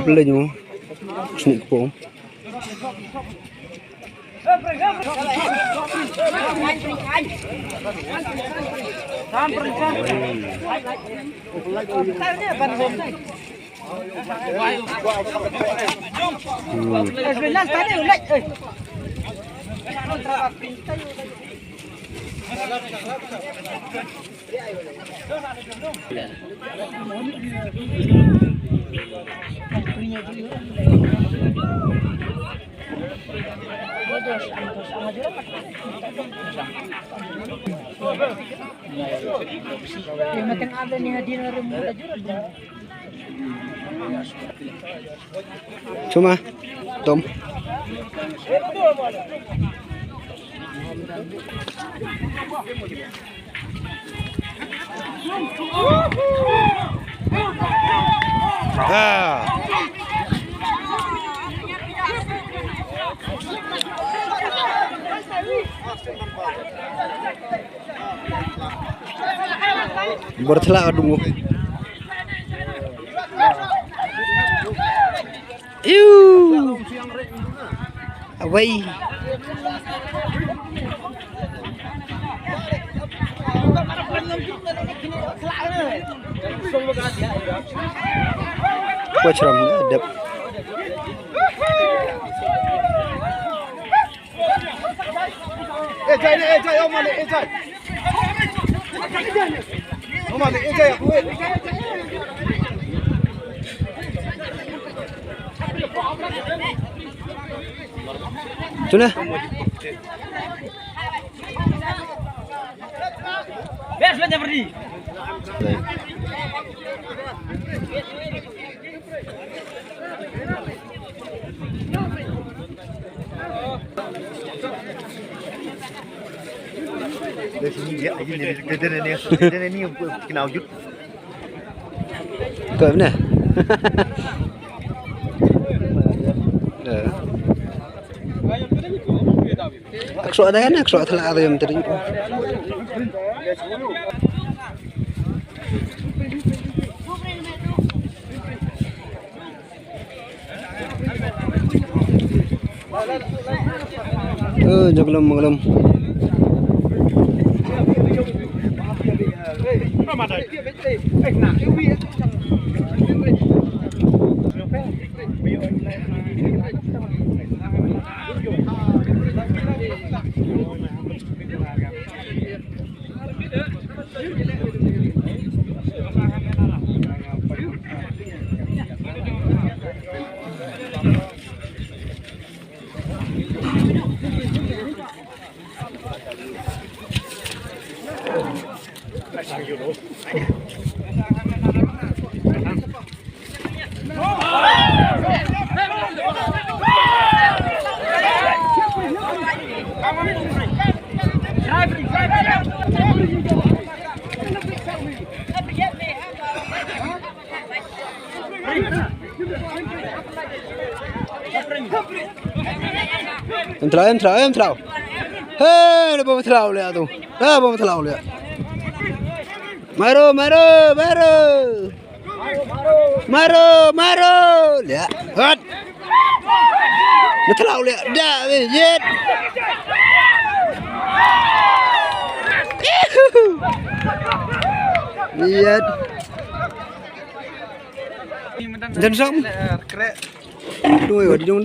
Beli nyu, snik pom. Makan ada nih hadiah remuda juga. Cuma, Tom. Ah. Bertelak dulu. Away. Wacram adab. Jai, Om Malik, Jai. Om Malik, Jai, aku. Sudah. Biar sudah pergi. Dari sini dia ini kenal jut. Kau mana? Aku ada kan? Aku telah ada yang terjadi. Jaglam. Entrau. Hei, udah mau terlalu lihat tuh. Mau terlalu lihat. Maro. Lihat. Hot. Udah terlalu lihat. Dah, jet. Lihat. Dan sam. Tunggu, di dong.